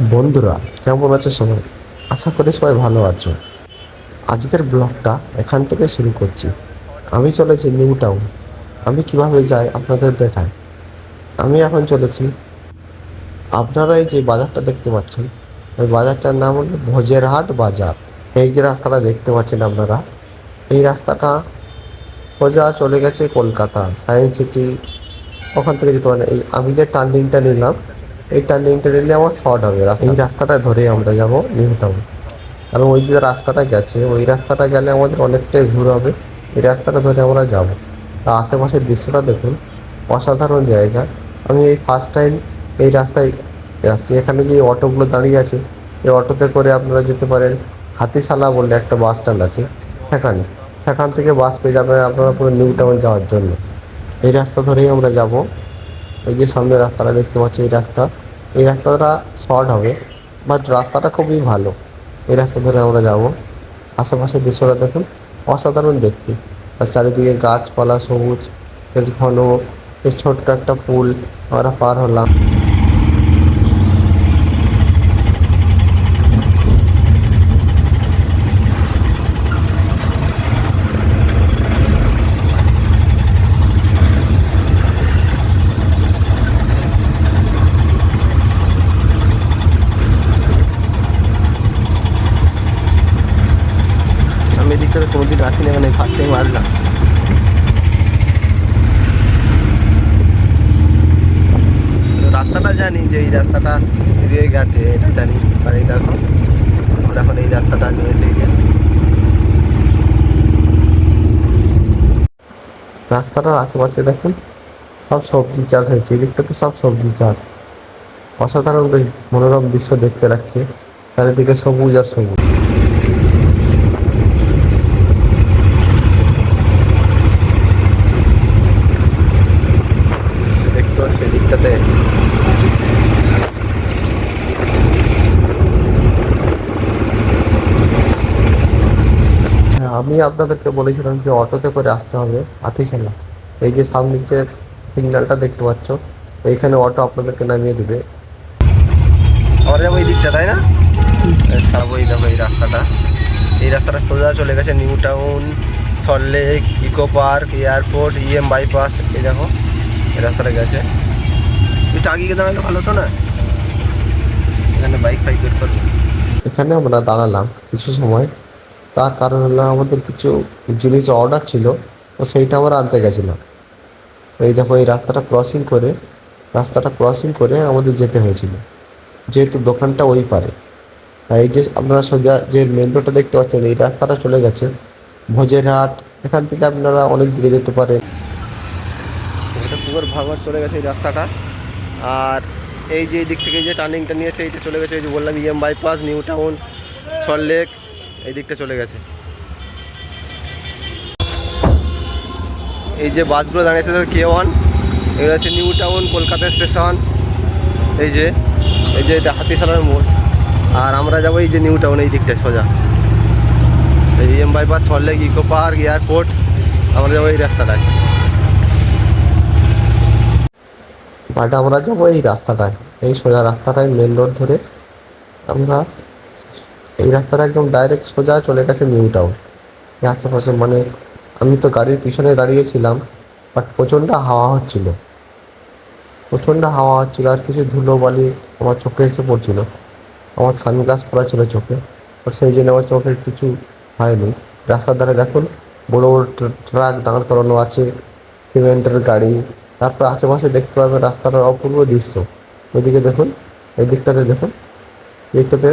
বন্ধুরা, কেমন আছো সবাই? আশা করি সবাই ভালো আছো। আজকের ব্লগটা এখান থেকে শুরু করছি। আমি চলেছি নিউ টাউন। আমি কিভাবে যাই আপনাদের দেখাই। আমি এখন চলেছি, আপনারা এই যে বাজারটা দেখতে পাচ্ছেন, ওই বাজারটার নাম হলো ভোজেরহাট বাজার। এই যে রাস্তাটা দেখতে পাচ্ছেন আপনারা, এই রাস্তাটা সোজা চলে গেছে কলকাতা সায়েন্স সিটি। ওখান থেকে যেতে পারেন। এই আমি যে টার্নিংটা নিলাম, এই টার্নিংটা নিলে আমার শর্ট হবে রাস্তা। এই রাস্তাটা ধরে আমরা যাব নিউ টাউন। কারণ ওই যে রাস্তাটা গেছে, ওই রাস্তাটা গেলে আমাদের অনেকটাই ঘুর হবে। এই রাস্তাটা ধরে আমরা যাব। তা আশেপাশের দৃশ্যটা দেখুন, অসাধারণ জায়গা। আমি এই ফার্স্ট টাইম এই রাস্তায় আসছি। এখানে যে অটোগুলো দাঁড়িয়ে আছে, এই অটোতে করে আপনারা যেতে পারেন হাতিশালা বলে একটা বাস স্ট্যান্ড আছে, সেখানে। সেখান থেকে বাস পেয়ে যাবেন আপনারা পুরো নিউ টাউন যাওয়ার জন্য। এই রাস্তা ধরেই আমরা যাব। এই যে সামনে রাস্তাটা দেখতে পাচ্ছি, এই রাস্তাটা শর্ট হবে, বাট রাস্তাটা খুবই ভালো। এই রাস্তা ধরে আমরা যাব। আশেপাশের দৃশ্যটা দেখুন, অসাধারণ দেখতে। আর চারিদিকে গাছপালা সবুজ, বেশ ঘন। বেশ ছোট্ট একটা পুল আমরা পার হলাম। আমি এদিকটাতে কোনোদিন আসিনি, মানে ফার্স্ট টাইম আসলাম। তো রাস্তাটা জানি যে এই রাস্তাটা দিয়ে গেছে, এটা জানি। আর এই দেখো, আমরা এখন এই রাস্তাটা নিয়েছি। এই যে রাস্তাটার আশেপাশে দেখুন, সব সবজি চাষ হয়েছে। এদিকটাতে সব সবজি চাষ। অসাধারণ বেশ মনোরম দৃশ্য দেখতে লাগছে। চারিদিকে সবুজ আর সবুজ। দেখতে পাচ্ছি এদিকটাতে হ্যাঁ, আমি আপনাদেরকে বলেছিলাম যে অটোতে করে আসতে হবে হাতিশালা। এই যে সামনে যে সিগন্যালটা দেখতে পাচ্ছ, এইখানে অটো আপনাদেরকে নামিয়ে দেবে। আমরা যাবো এই দিকটা, তাই না? ছাড়বো। এই দেখো এই রাস্তাটা সোজা চলে গেছে নিউ টাউন, সল্টলেক, ইকো পার্ক, এয়ারপোর্ট, বাইপাস। এই দেখো এই রাস্তাটা গেছে। একটু আগে গিয়ে দাঁড়ালে ভালো তো না? এখানে বাইক ফাইক বের করবো। এখানে আমরা দাঁড়ালাম কিছু সময়। তার কারণ হলো আমাদের কিছু জিনিস অর্ডার ছিল, তো সেইটা আমরা আনতে গেছিলাম। এই দেখো এই রাস্তাটা ক্রসিং করে আমাদের যেতে হয়েছিল, যেহেতু দোকানটা ওই পারে। আর এই যে আপনারা সোজা যে মেন রোডটা দেখতে পাচ্ছেন, এই রাস্তাটা চলে গেছে ভোজেরহাট। এখান থেকে আপনারা অনেক দিকে যেতে পারেন। এটা পুকুর ভাঙর চলে গেছে এই রাস্তাটা। আর এই যে এই দিক থেকে যে টার্নিংটা নিয়েছে, এইটা চলে গেছে, এই যে বললাম বাইপাস, নিউ টাউন, সল্টলেক, এই দিকটা চলে গেছে। এই যে বাসগুলো দাঁড়িয়েছে K1, এগুলো হচ্ছে নিউ টাউন কলকাতা স্টেশন। এই যে এটা হাতিশালার মোড়। আর আমরা যাবো এই যে নিউ টাউন, এই দিকটা সোজা। এই বাইপাস, সল্টলেক, ইকো পার্ক, এয়ারপোর্ট, আমরা যাবো এই রাস্তাটায়। বাট আমরা যাবো এই রাস্তাটায়, এই সোজা রাস্তাটায় মেন রোড ধরে আমরা। এই রাস্তাটা একদম ডাইরেক্ট সোজা চলে গেছে নিউ টাউন। এই আশেপাশে মানে আমি তো গাড়ির পিছনে দাঁড়িয়েছিলাম, বাট প্রচণ্ড হাওয়া হচ্ছিল আর কিছু ধুলোবালি আমার চোখে এসে পড়ছিল। আমার সানগ্লাস পরা ছিল চোখে, বাট সেই জন্য আমার চোখের কিছু হয়নি। রাস্তার ধারে দেখুন, বড় বড় ট্রাক দাঁড় করানো আছে, সিমেন্টের গাড়ি। তারপর আশেপাশে দেখতে পাবেন রাস্তার অপূর্ব দৃশ্য। ওইদিকে দেখুন, এই দিকটাতে দেখুন, দিকটাতে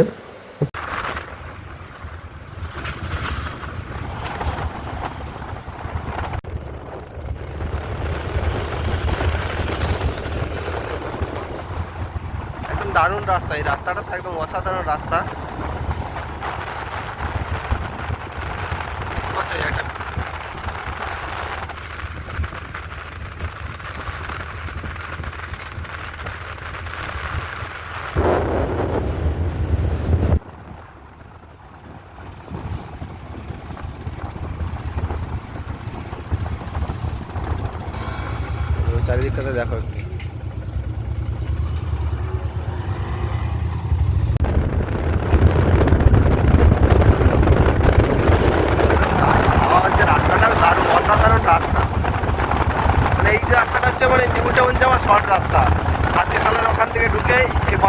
একদম দারুণ রাস্তা। এই রাস্তাটা তো একদম অসাধারণ রাস্তা। আচ্ছা, একটা চারিদিকটাতে দেখো একটু।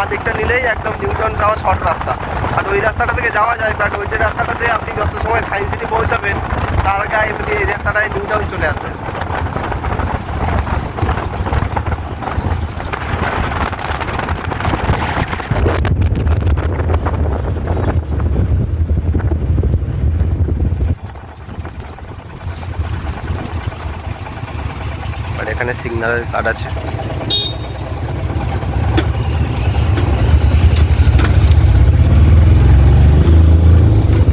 বাঁ দিকটা নিলেই একদম নিউ টাউন যাওয়া শর্ট রাস্তা। আর ওই রাস্তাটা থেকে যাওয়া যায়, বাট ওই যে রাস্তাটাতে আপনি যত সময় সায়েন্স সিটি পৌঁছাবেন তার আগে এমনি এই রাস্তাটায় নিউ টাউন চলে আসবেন। আর এখানে সিগন্যালের কার্ড আছে।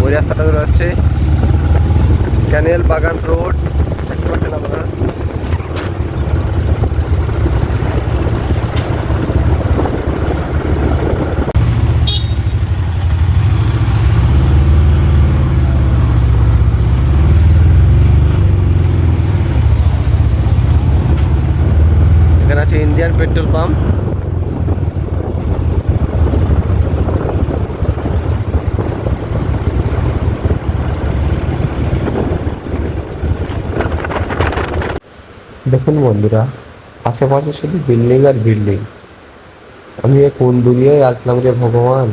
ওই রাস্তাটা হচ্ছে ক্যানেল বাগান রোড, দেখতে পাচ্ছেন আপনারা। এখানে আছে ইন্ডিয়ান পেট্রোল পাম্প। দেখুন বন্ধুরা, আশেপাশে শুধু বিল্ডিং আর বিল্ডিং। আমি এ কোন দুনিয়ায় আসলাম রে ভগবান!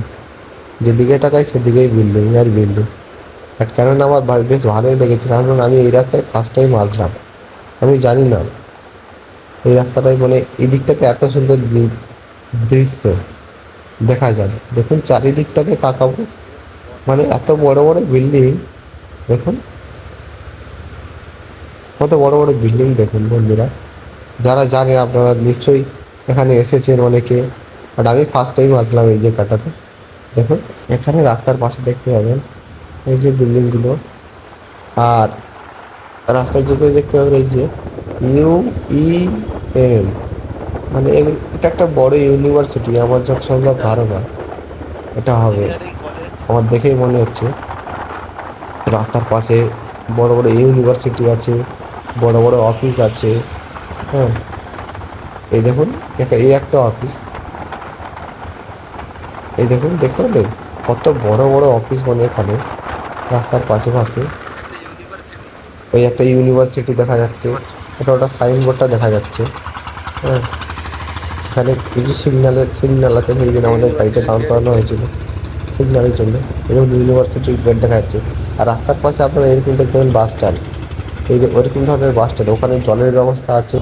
যেদিকে তাকাই সেদিকেই বিল্ডিং আর বিল্ডিং। আর কেননা আমার বেশ ভালোই লেগেছে, কারণ আমি এই রাস্তায় ফার্স্ট টাইম আসলাম। আমি জানি না এই রাস্তাটায় মানে এই দিকটাতে এত সুন্দর দৃশ্য দেখা যায়। দেখুন চারিদিকটাতে তাকাবো, মানে এত বড় বড় বিল্ডিং। দেখুন কত বড় বড় বিল্ডিং দেখুন বন্ধুরা। যারা জানে আপনারা নিশ্চয়ই এখানে এসেছেন অনেকে, আর আমি ফার্স্ট টাইম আসলাম এই জায়গাটাতে। দেখুন এখানে রাস্তার পাশে দেখতে পাবেন এই যে বিল্ডিংগুলো, আর রাস্তায় যেতে দেখতে পাবেন এই যে UEM, মানে এটা একটা বড় ইউনিভার্সিটি। আমার যত সম্ভব ধারণা এটা হবে, আমার দেখেই মনে হচ্ছে। রাস্তার পাশে বড় বড় ইউনিভার্সিটি আছে, বড় বড় অফিস আছে। হ্যাঁ, এই দেখুন এই একটা অফিস। এই দেখুন দেখতে পেলেন কত বড় বড় অফিস, মানে এখানে রাস্তার পাশে পাশে। ওই একটা ইউনিভার্সিটি দেখা যাচ্ছে, ওটা সাইনবোর্ডটা দেখা যাচ্ছে। হ্যাঁ, এখানে কিছু সিগন্যাল আছে, সেই দিন আমাদের গাড়িটা দাঁড় করানো হয়েছিল সিগন্যালের জন্য। এবং ইউনিভার্সিটির গেট দেখা যাচ্ছে। আর রাস্তার পাশে আপনারা এরকম দেখতে পাবেন বাস স্ট্যান্ড। এই যে ওরকম ধরনের বাস স্ট্যান্ড, ওখানে জলের ব্যবস্থা আছে।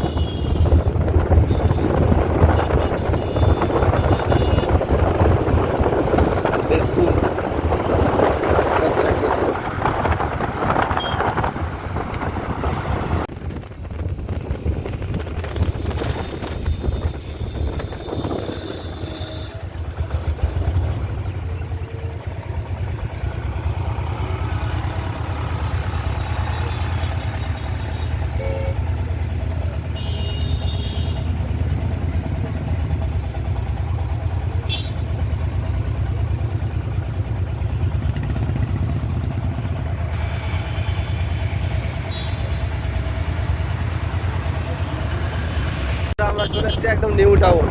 আমরা চলে এসেছি একদম নিউ টাউন।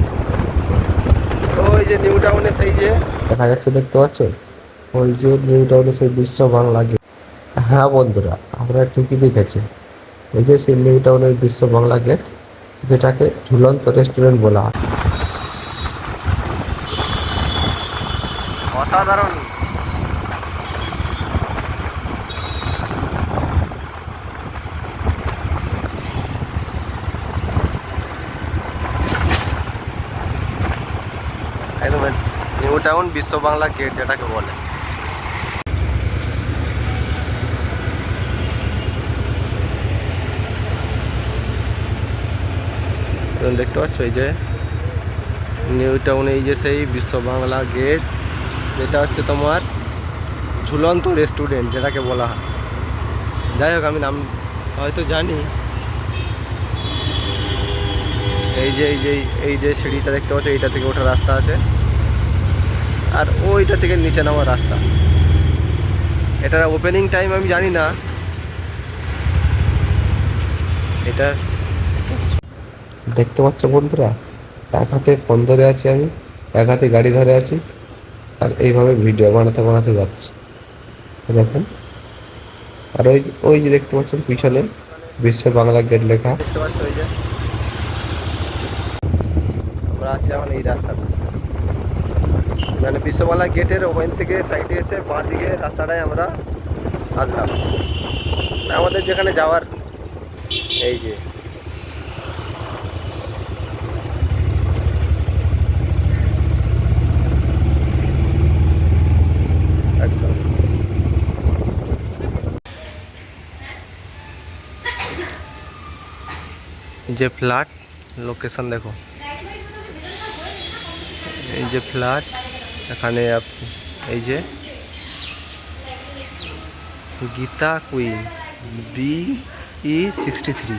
ওই যে নিউ টাউনে সেই যে দেখা যাচ্ছে, দেখতে পাচ্ছেন ওই যে নিউ টাউনে সেই বিশ্ব বাংলা গেট। হ্যাঁ বন্ধুরা, আপনারা ঠিকই দেখেছেন, এই যে সেই নিউ টাউনের বিশ্ব বাংলা গেট, যেটাকে ঝুলন্ত রেস্টুরেন্ট বলা হয়। অসাধারণ। একদম নিউ টাউন বিশ্ব বাংলা গেট যেটাকে বলে। দেখতে পাচ্ছ এই যে নিউ টাউনে এই যে সেই বিশ্ব বাংলা গেট, যেটা হচ্ছে তোমার ঝুলন্ত রেস্টুরেন্ট যেটাকে বলা হয়। যাই হোক, আমি নাম হয়তো জানি। এই যে সিঁড়িটা দেখতে পাচ্ছ, এইটা থেকে ওঠার রাস্তা আছে, আর ওইটা থেকে নিচে নামার রাস্তা। এটার ওপেনিং টাইম আমি জানি না। এটা দেখতে পাচ্ছ বন্ধুরা, এক হাতে ফোন ধরে আছি আমি, এক হাতে গাড়ি ধরে আছি, আর এইভাবে ভিডিও বানাতে বানাতে যাচ্ছি। দেখুন, আর ওই যে দেখতে পাচ্ছেন পিছনে বিশ্ব বাংলা গেট লেখা। দেখতে পাচ্ছ ওই যে আমরা আসছি এখন এই রাস্তাটা। মানে বিশ্ববালা গেটের ওখান থেকে সাইডে এসে বাঁ দিকে রাস্তাটায় আমরা আসলাম, আমাদের যেখানে যাওয়ার। এই যে একদম যে ফ্ল্যাট লোকেশন দেখো, এই যে ফ্ল্যাট এখানে এই যে গীতা কুইন BE63।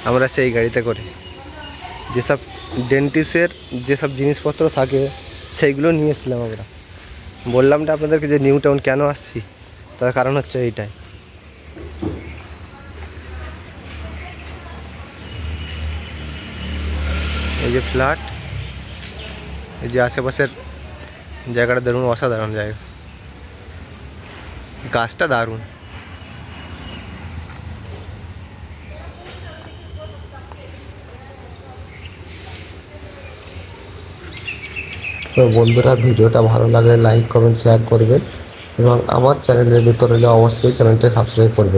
আমরা সেই গাড়িতে করে যেসব ডেন্টিস্টের যেসব জিনিসপত্র থাকে সেইগুলো নিয়ে এসেছিলাম আমরা। বললাম না আপনাদেরকে যে নিউ টাউন কেন আসছি, তার কারণ হচ্ছে এইটাই। এই যে ফ্ল্যাট, এই যে আশেপাশের জায়গাটা দারুণ, অসাধারণ জায়গা, গাছটা দারুণ। তো বন্ধুরা, ভিডিওটা ভালো লাগলে লাইক কমেন্ট শেয়ার করবেন এবং আমার চ্যানেলে নতুন হলে অবশ্যই চ্যানেলটা সাবস্ক্রাইব করবেন।